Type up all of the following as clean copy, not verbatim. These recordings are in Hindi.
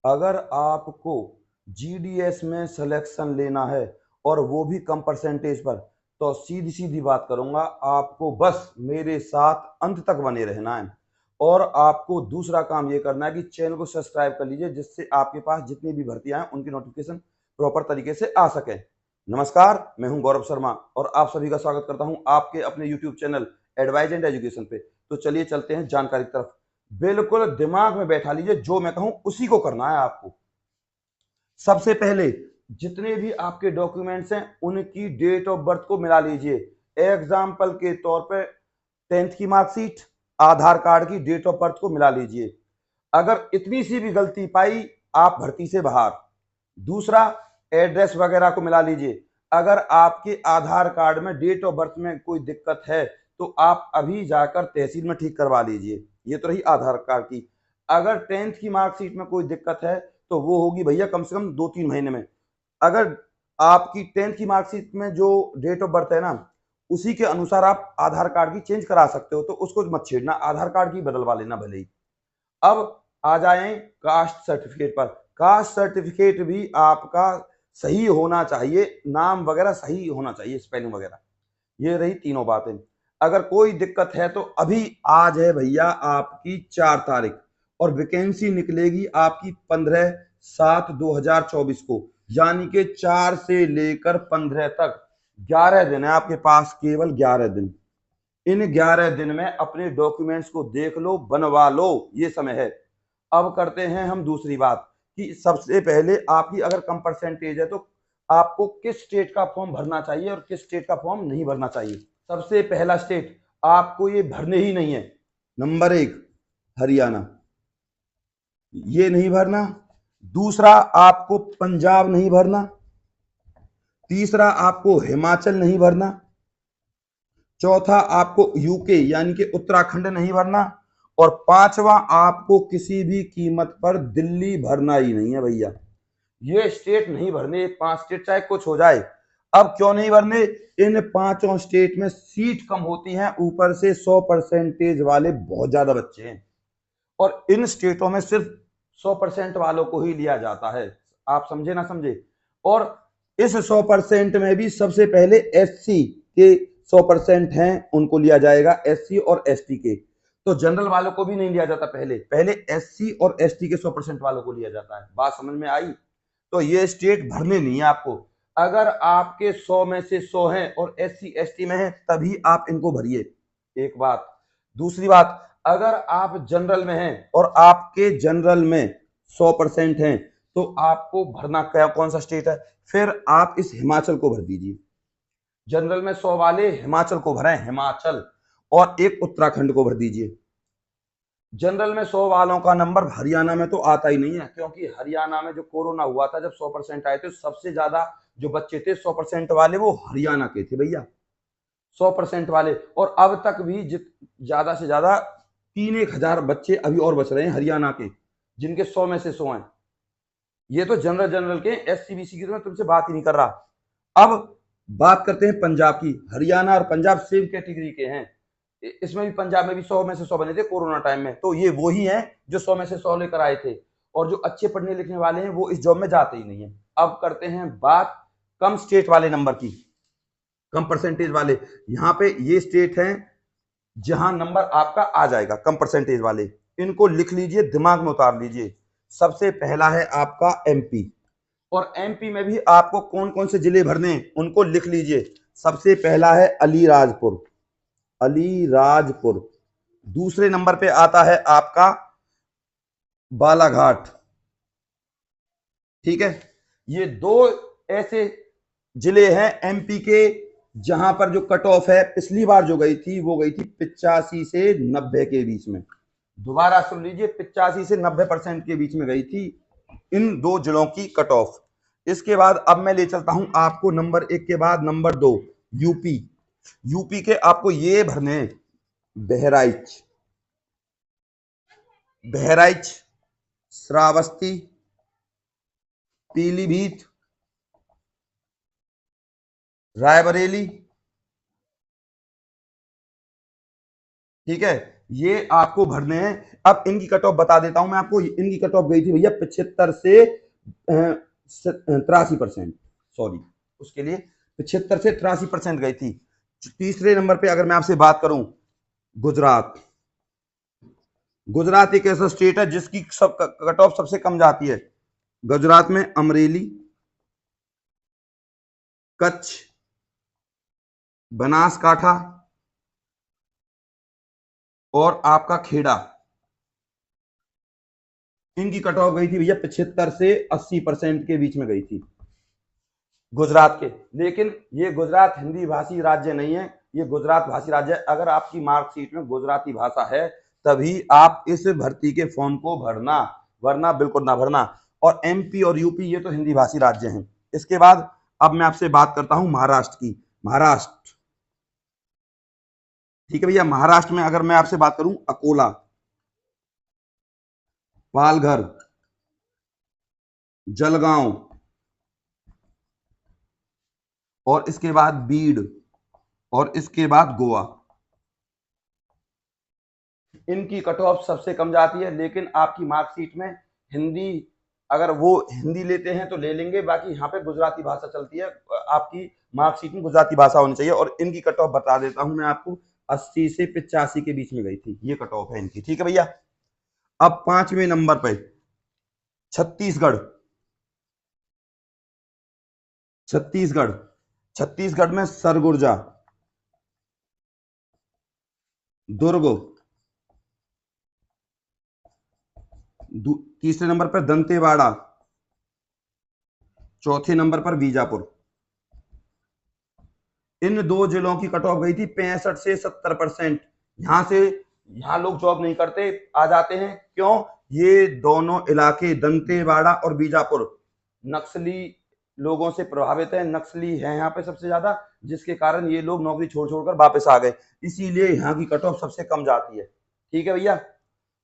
अगर आपको जीडीएस में सिलेक्शन लेना है और वो भी कम परसेंटेज पर, तो सीधी सीधी बात करूंगा, आपको बस मेरे साथ अंत तक बने रहना है। और आपको दूसरा काम ये करना है कि चैनल को सब्सक्राइब कर लीजिए, जिससे आपके पास जितनी भी भर्तियां हैं उनकी नोटिफिकेशन प्रॉपर तरीके से आ सके। नमस्कार, मैं हूं गौरव शर्मा और आप सभी का स्वागत करता हूं आपके अपने YouTube channel advise and education पे। तो चलिए चलते हैं जानकारी की तरफ। बिल्कुल दिमाग में बैठा लीजिए, जो मैं कहूं उसी को करना है आपको। सबसे पहले जितने भी आपके डॉक्यूमेंट्स हैं उनकी डेट ऑफ बर्थ को मिला लीजिए। एग्जाम्पल के तौर पे 10th की मार्कशीट, आधार कार्ड की डेट ऑफ बर्थ को मिला लीजिए। अगर इतनी सी भी गलती पाई, आप भर्ती से बाहर। दूसरा, एड्रेस वगैरह को मिला लीजिए। अगर आपके आधार कार्ड में डेट ऑफ बर्थ में कोई दिक्कत है तो आप अभी जाकर तहसील में ठीक करवा लीजिए। ये तो रही आधार कार्ड की। अगर 10th की मार्कशीट में कोई दिक्कत है तो वो होगी भैया कम से कम 2-3 महीने में। अगर आपकी 10th की मार्कशीट में जो डेट ऑफ बर्थ है ना, उसी के अनुसार आप आधार कार्ड की चेंज करा सकते हो, तो उसको मत छेड़ना, आधार कार्ड की बदलवा लेना भले ही। अब आ जाएं कास्ट सर्टिफिकेट पर। कास्ट सर्टिफिकेट भी आपका सही होना चाहिए, नाम वगैरह सही होना चाहिए, स्पेलिंग वगैरह। ये रही तीनों बातें। अगर कोई दिक्कत है तो अभी आज है भैया आपकी 4 तारीख और वैकेंसी निकलेगी आपकी 15/7/2024 को, यानी कि 4 से लेकर 15 तक 11 दिन है आपके पास, केवल 11 दिन। इन 11 दिन में अपने डॉक्यूमेंट्स को देख लो, बनवा लो, ये समय है। अब करते हैं हम दूसरी बात कि सबसे पहले आपकी अगर कम परसेंटेज है तो आपको किस स्टेट का फॉर्म भरना चाहिए और किस स्टेट का फॉर्म नहीं भरना चाहिए। सबसे पहला स्टेट आपको ये भरने ही नहीं है। नंबर 1, हरियाणा, ये नहीं भरना। दूसरा, आपको पंजाब नहीं भरना। तीसरा, आपको हिमाचल नहीं भरना। चौथा, आपको यूके यानी कि उत्तराखंड नहीं भरना। और पांचवा, आपको किसी भी कीमत पर दिल्ली भरना ही नहीं है भैया। ये स्टेट नहीं भरने, 5 स्टेट चाहे कुछ हो जाए। अब क्यों नहीं भरने? इन पांचों स्टेट में सीट कम होती हैं, ऊपर से 100% वाले बहुत ज्यादा बच्चे हैं और इन स्टेटों में सिर्फ 100% वालों को ही लिया जाता है। आप समझे ना समझे? और इस 100% में भी सबसे पहले एससी के 100% हैं, उनको लिया जाएगा, एससी और एसटी के। तो जनरल वालों को भी नहीं लिया जाता, पहले पहले एससी और एसटी के 100% वालों को लिया जाता है। बात समझ में आई? तो ये स्टेट भरने नहीं है आपको। अगर आपके 100 में से 100 हैं और एससी एसटी में हैं, तभी आप इनको भरिए। एक बात। दूसरी बात, अगर आप जनरल में हैं और आपके जनरल में 100% हैं, तो आपको भरना क्या, कौन सा स्टेट है? फिर आप इस हिमाचल को भर दीजिए। जनरल में 100 वाले हिमाचल को भरें, हिमाचल। और एक उत्तराखंड को भर दीजिए। जनरल में 100 वालों का नंबर हरियाणा में तो आता ही नहीं है, क्योंकि हरियाणा में जो कोरोना हुआ था, जब 100% आए थे, सबसे ज्यादा जो बच्चे थे 100% वाले वो हरियाणा के थे भैया, 100% वाले। और अब तक भी ज्यादा से ज्यादा 3-1 हजार बच्चे अभी और बच रहे हैं हरियाणा के, जिनके 100 में से 100 हैं। ये तो जनरल जनरल के, एससी बीसी की तो मैं तुमसे बात ही नहीं कर रहा। अब बात करते हैं पंजाब की। हरियाणा और पंजाब सेम कैटेगरी के हैं। इसमें भी, पंजाब में भी 100 में से 100 बने थे कोरोना टाइम में, तो ये वही हैं जो 100 में से 100 लेकर आए थे। और जो अच्छे पढ़ने लिखने वाले हैं वो इस जॉब में जाते ही नहीं है। अब करते हैं बात कम स्टेट वाले नंबर की, कम परसेंटेज वाले। यहाँ पे ये स्टेट हैं जहां नंबर आपका आ जाएगा कम परसेंटेज वाले। इनको लिख लीजिए, दिमाग में उतार लीजिए। सबसे पहला है आपका एमपी। और एमपी में भी आपको कौन कौन से जिले भरने हैं उनको लिख लीजिए। सबसे पहला है अलीराजपुर, अलीराजपुर। दूसरे नंबर पे आता है आपका बालाघाट। ठीक है, ये दो ऐसे जिले हैं एमपी के जहां पर जो कट ऑफ है पिछली बार जो गई थी वो गई थी 85 से 90 के बीच में। दोबारा सुन लीजिए, 85 से 90% के बीच में गई थी इन दो जिलों की कट ऑफ। इसके बाद अब मैं ले चलता हूं आपको नंबर 1 के बाद नंबर 2, यूपी। यूपी के आपको ये भरने, बहराइच, बहराइच, श्रावस्ती, पीलीभीत, रायबरेली। ठीक है, ये आपको भरने हैं। अब इनकी कट ऑफ बता देता हूं मैं आपको। इनकी कट ऑफ गई थी भैया 75 से 83%, सॉरी, उसके लिए 75 से 83% गई थी। तीसरे नंबर पे अगर मैं आपसे बात करूं, गुजरात। गुजरात एक ऐसा स्टेट है जिसकी सब कट ऑफ सबसे कम जाती है। गुजरात में अमरेली, कच्छ, बनासकाठा और आपका खेड़ा, इनकी कट ऑफ गई थी भैया 75 से 80% के बीच में गई थी गुजरात के। लेकिन ये गुजरात हिंदी भाषी राज्य नहीं है, ये गुजरात भाषी राज्य है। अगर आपकी मार्कशीट में गुजराती भाषा है तभी आप इस भर्ती के फॉर्म को भरना, वरना बिल्कुल ना भरना। और एमपी और यूपी ये तो हिंदी भाषी राज्य हैं। इसके बाद अब मैं आपसे बात करता हूं महाराष्ट्र की। महाराष्ट्र, ठीक है भैया। महाराष्ट्र में अगर मैं आपसे बात करूं, अकोला, पालघर, जलगांव और इसके बाद बीड और इसके बाद गोवा, इनकी कट ऑफ सबसे कम जाती है। लेकिन आपकी मार्कशीट में हिंदी, अगर वो हिंदी लेते हैं तो ले लेंगे, बाकी यहाँ पे गुजराती भाषा चलती है। आपकी मार्कशीट में गुजराती भाषा होनी चाहिए। और इनकी कट ऑफ बता देता हूं मैं आपको, 80 से 85 के बीच में गई थी, ये कट ऑफ है इनकी, ठीक है भैया। अब 5वें नंबर पे छत्तीसगढ़। छत्तीसगढ़, छत्तीसगढ़ में सरगुजा, दुर्ग, तीसरे नंबर पर दंतेवाड़ा, चौथे नंबर पर बीजापुर। इन दो जिलों की कट ऑफ गई थी 65 से 70%। यहां से, यहां लोग जॉब नहीं करते, आ जाते हैं। क्यों? ये दोनों इलाके दंतेवाड़ा और बीजापुर नक्सली लोगों से प्रभावित है, नक्सली है यहाँ पे सबसे ज्यादा, जिसके कारण ये लोग नौकरी छोड़ छोड़कर वापस आ गए। इसीलिए यहाँ की कट ऑफ सबसे कम जाती है, ठीक है भैया।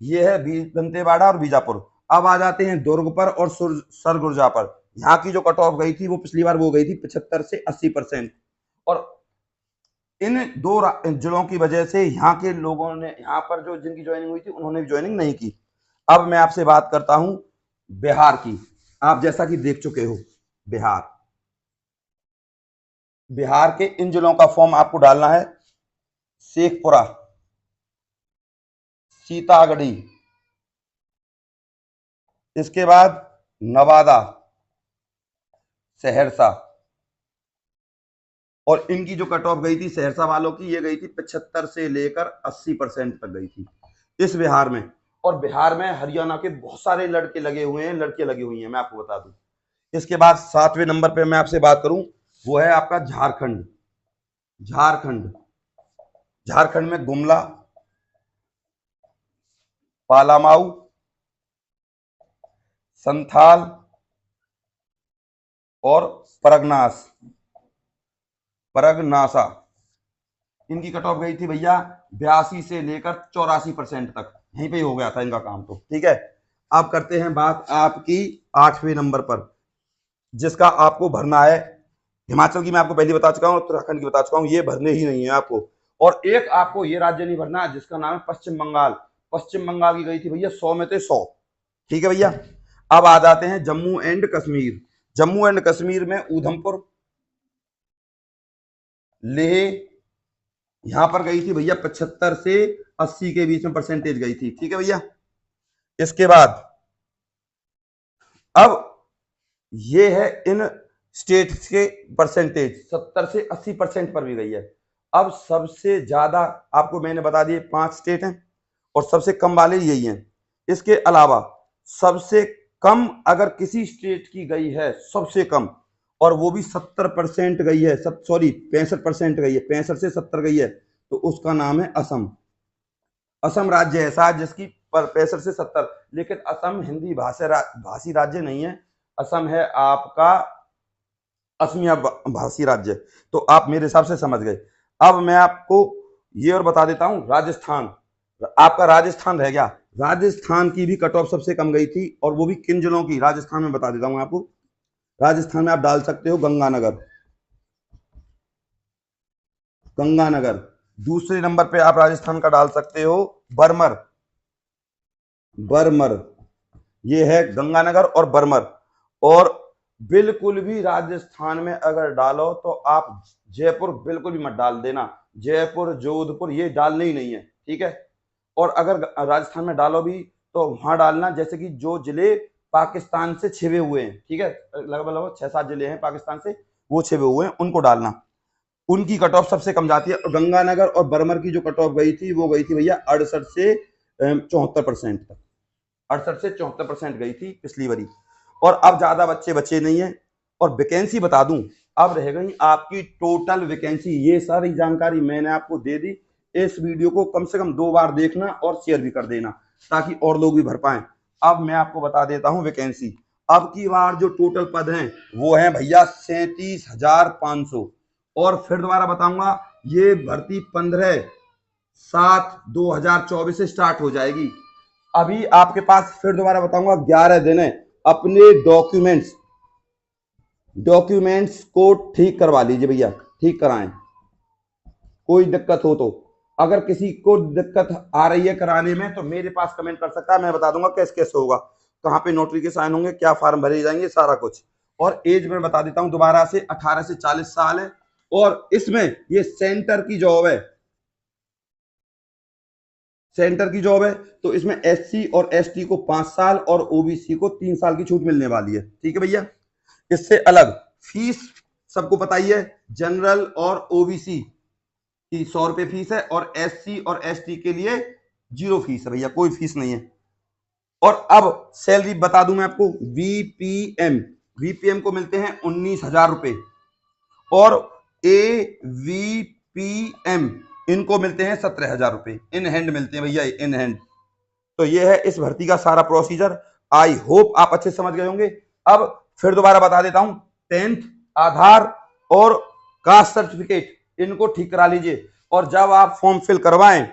ये है दंतेवाड़ा और बीजापुर। अब आ जाते हैं दुर्ग पर और सरगुजा पर। यहाँ की जो कट ऑफ गई थी वो पिछली बार वो गई थी 75 से 80%। और इन दो जिलों की वजह से यहाँ के लोगों ने, यहाँ पर जो जिनकी ज्वाइनिंग हुई थी उन्होंने भी ज्वाइनिंग नहीं की। अब मैं आपसे बात करता हूं बिहार की। आप जैसा कि देख चुके हो, बिहार, बिहार के इन जिलों का फॉर्म आपको डालना है। शेखपुरा, सीतागढ़ी, इसके बाद नवादा, सहरसा। और इनकी जो कट ऑफ गई थी सहरसा वालों की, ये गई थी 75 से लेकर 80% तक गई थी इस बिहार में। और बिहार में हरियाणा के बहुत सारे लड़के लगे हुए हैं, लड़कियां लगी हुई हैं, मैं आपको बता दूं। इसके बाद 7वें नंबर पे मैं आपसे बात करूं, वो है आपका झारखंड। झारखंड, झारखंड में गुमला, पालामाऊ, संथाल और परगनास, परगनासा। इनकी कट ऑफ गई थी भैया 82 से लेकर 84% तक, यहीं पे ही हो गया था इनका काम तो, ठीक है। अब करते हैं बात आपकी 8वें नंबर पर, जिसका आपको भरना है। हिमाचल की मैं आपको पहले बता चुका हूं, उत्तराखंड की बता चुका हूं, ये भरने ही नहीं है आपको। और एक आपको ये राज्य नहीं भरना जिसका नाम है पश्चिम बंगाल। पश्चिम बंगाल की गई थी भैया 100 में से 100, ठीक है भैया। अब आ जाते हैं जम्मू एंड कश्मीर। जम्मू एंड कश्मीर में उधमपुर, लेह, यहां पर गई थी भैया 75 से 80 के बीच में परसेंटेज गई थी, ठीक है भैया। इसके बाद अब ये है इन स्टेट्स के परसेंटेज, 70 से 80% पर भी गई है। अब सबसे ज्यादा आपको मैंने बता दिए 5 स्टेट हैं और सबसे कम वाले यही हैं। इसके अलावा सबसे कम अगर किसी स्टेट की गई है, सबसे कम, और वो भी 70% गई है, सॉरी 65% गई है, 65 से 70 गई है, तो उसका नाम है असम। असम राज्य ऐसा है जिसकी 65 से 70, लेकिन असम हिंदी भाषी राज्य नहीं है। असम है आपका असमिया भाषी राज्य। तो आप मेरे हिसाब से समझ गए। अब मैं आपको ये और बता देता हूं, राजस्थान, आपका राजस्थान रह गया। राजस्थान की भी कट ऑफ सबसे कम गई थी, और वो भी किन जिलों की, राजस्थान में बता देता हूं आपको। राजस्थान में आप डाल सकते हो गंगानगर, गंगानगर, दूसरे नंबर पे आप राजस्थान का डाल सकते हो बरमर, बरमर ये है गंगानगर और बरमर। और बिल्कुल भी राजस्थान में अगर डालो तो आप जयपुर बिल्कुल भी मत डाल देना, जयपुर जोधपुर ये डालने ही नहीं है, ठीक है। और अगर राजस्थान में डालो भी तो वहां डालना जैसे कि जो जिले पाकिस्तान से छिपे हुए हैं, ठीक है, लगभग लगभग 6-7 जिले हैं पाकिस्तान से वो छिपे हुए हैं, उनको डालना, उनकी कट ऑफ सबसे कम जाती है। और गंगानगर और बरमर की जो कट ऑफ गई थी वो गई थी भैया 68 से 74% तक, 68 से 74% गई थी पिछली बारी। और अब ज्यादा बच्चे बचे नहीं है। और वैकेंसी बता दूं, अब रह गई आपकी टोटल वैकेंसी, ये सारी जानकारी मैंने आपको दे दी। इस वीडियो को कम से कम 2 बार देखना और शेयर भी कर देना ताकि और लोग भी भर पाए। अब मैं आपको बता देता हूं वैकेंसी। अब की बार जो टोटल पद हैं वो है भैया 37,500। और फिर दोबारा बताऊंगा, ये भर्ती 15/7/2024 से स्टार्ट हो जाएगी। अभी आपके पास फिर दोबारा बताऊंगा 11 दिन है, अपने डॉक्यूमेंट्स को ठीक करवा लीजिए भैया, ठीक कराएं। कोई दिक्कत हो तो, अगर किसी को दिक्कत आ रही है कराने में तो मेरे पास कमेंट कर सकता है, मैं बता दूंगा कैसे कैसे होगा, कहाँ पे नोटरी के साइन होंगे, क्या फॉर्म भरे जाएंगे, सारा कुछ। और एज में बता देता हूं दोबारा से 18 से 40 साल है। और इसमें ये सेंटर की जॉब है, सेंटर की जॉब है, तो इसमें एससी और एसटी को 5 साल और ओबीसी को 3 साल की छूट मिलने वाली है, ठीक है भैया। इससे अलग फीस सबको पता ही है, जनरल और ओबीसी की 100 रुपए फीस है और एससी और एसटी के लिए 0 फीस है भैया, कोई फीस नहीं है। और अब सैलरी बता दूं मैं आपको, वीपीएम को मिलते हैं 19,000 रुपए और एवीपीएम इनको मिलते हैं 17,000 रुपए, इन हैंड मिलते हैं भैया, इन हैंड। तो ये है इस भर्ती का सारा प्रोसीजर। आई होप आप अच्छे समझ गए होंगे। अब फिर दोबारा बता देता हूं, 10th, आधार और कास्ट सर्टिफिकेट इनको ठीक करा लीजिए। और जब आप फॉर्म फिल करवाएं,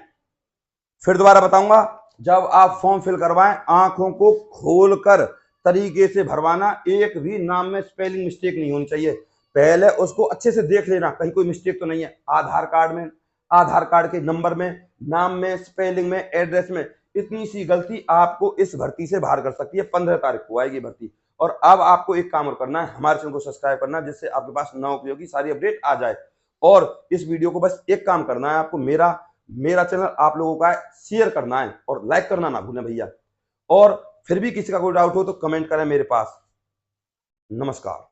फिर दोबारा बताऊंगा, जब आप फॉर्म फिल करवाएं आंखों को खोलकर तरीके से भरवाना, एक भी नाम में स्पेलिंग मिस्टेक नहीं होनी चाहिए। पहले उसको अच्छे से देख लेना कहीं कोई मिस्टेक तो नहीं है, आधार कार्ड में, आधार कार्ड के नंबर में, नाम में, स्पेलिंग में, एड्रेस में। इतनी सी गलती आपको इस भर्ती से बाहर कर सकती है। 15 तारीख को आएगी भर्ती। और अब आपको एक काम और करना है, हमारे चैनल को सब्सक्राइब करना जिससे आपके पास नवोपयोगी सारी अपडेट आ जाए। और इस वीडियो को बस एक काम करना है आपको, मेरा चैनल आप लोगों का शेयर करना है और लाइक करना ना भूलें भैया। और फिर भी किसी का कोई डाउट हो तो कमेंट करें मेरे पास। नमस्कार।